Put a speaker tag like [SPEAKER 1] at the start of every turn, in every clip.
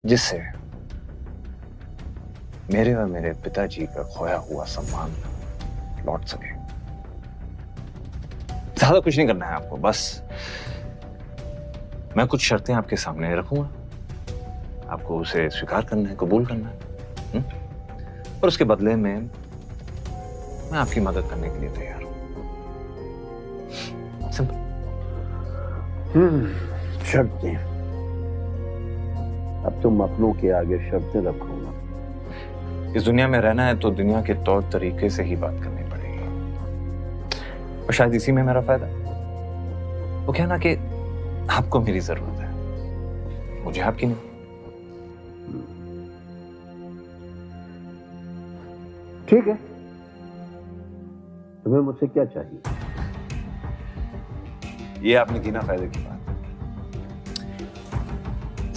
[SPEAKER 1] जिससे मेरे और मेरे पिताजी का खोया हुआ सम्मान लौट सके। ज्यादा कुछ नहीं करना है आपको, बस मैं कुछ शर्तें आपके सामने रखूंगा, आपको उसे स्वीकार करना है, कबूल करना है, और उसके बदले में मैं आपकी मदद करने के लिए तैयार हूं। सिंपल।
[SPEAKER 2] शर्तें? अब तुम अपनों के आगे शर्तें रखोगा?
[SPEAKER 1] इस दुनिया में रहना है तो दुनिया के तौर तरीके से ही बात करनी पड़ेगी, और शायद इसी में मेरा फायदा। वो कहना कि आपको मेरी जरूरत है, मुझे आपकी नहीं।
[SPEAKER 2] ठीक है, तुम्हें मुझसे क्या चाहिए?
[SPEAKER 1] ये आपने की ना फायदे की बात।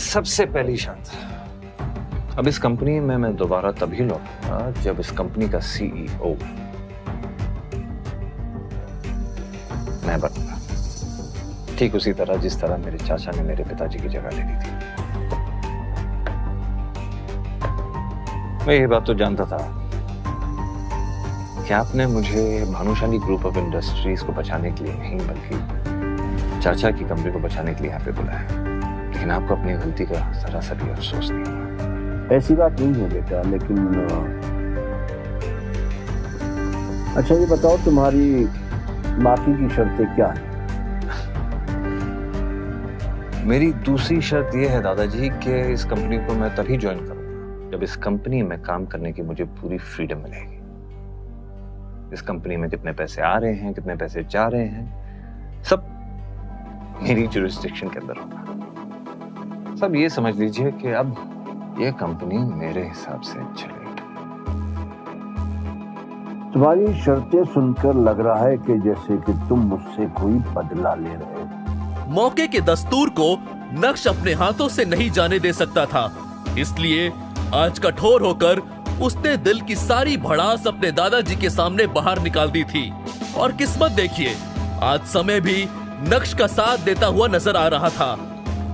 [SPEAKER 1] सबसे पहली शर्त, अब इस कंपनी में मैं दोबारा तभी लौटूंगा जब इस कंपनी का सीईओ मैं बनूंगा, ठीक उसी तरह जिस तरह मेरे चाचा ने मेरे पिताजी की जगह ले ली थी। मैं ये बात तो जानता था कि आपने मुझे भानुशाली ग्रुप ऑफ इंडस्ट्रीज को बचाने के लिए नहीं बल्कि चाचा की कंपनी को बचाने के लिए यहाँ पे बुलाया, लेकिन आपको अपनी गलती का जरा सा भी अफसोस नहीं हुआ।
[SPEAKER 2] ऐसी बात नहीं है बेटा, लेकिन अच्छा ये बताओ तुम्हारी बाकी की शर्तें क्या है?
[SPEAKER 1] मेरी दूसरी शर्त यह है दादाजी कि इस कंपनी को मैं तभी ज्वाइन करूंगा जब इस कंपनी में काम करने की मुझे पूरी फ्रीडम मिलेगी। इस कंपनी में कितने पैसे आ रहे हैं, कितने पैसे जा रहे हैं, सब मेरी जुरिस्डिक्शन के अंदर होगा। सब ये समझ लीजिए कि अब ये कंपनी मेरे हिसाब से चलेगी।
[SPEAKER 2] तुम्हारी शर्तें सुनकर लग रहा है कि जैसे कि तुम मुझसे कोई बदला ले रहे हो।
[SPEAKER 3] मौके के दस्तूर को नक्श अपने हाथों से नहीं जाने दे सकता था, इसलिए आज कठोर होकर उसने दिल की सारी भड़ास अपने दादाजी के सामने बाहर निकाल दी थी। और किस्मत देखिए, आज समय भी नक्श का साथ देता हुआ नजर आ रहा था।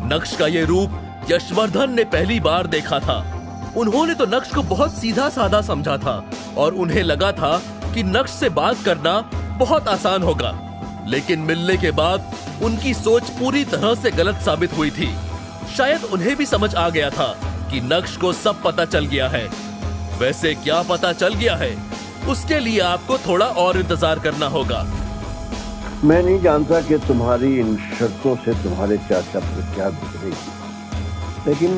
[SPEAKER 3] नक्श का ये रूप यशवर्धन ने पहली बार देखा था। उन्होंने तो नक्श को बहुत सीधा साधा समझा था और उन्हें लगा था कि नक्श से बात करना बहुत आसान होगा, लेकिन मिलने के बाद उनकी सोच पूरी तरह से गलत साबित हुई थी। शायद उन्हें भी समझ आ गया था कि नक्श को सब पता चल गया है। वैसे क्या पता चल गया है, उसके लिए आपको थोड़ा और इंतजार करना होगा।
[SPEAKER 2] मैं नहीं जानता कि तुम्हारी इन शर्तों से तुम्हारे चाचा पर क्या गुजरेगी, लेकिन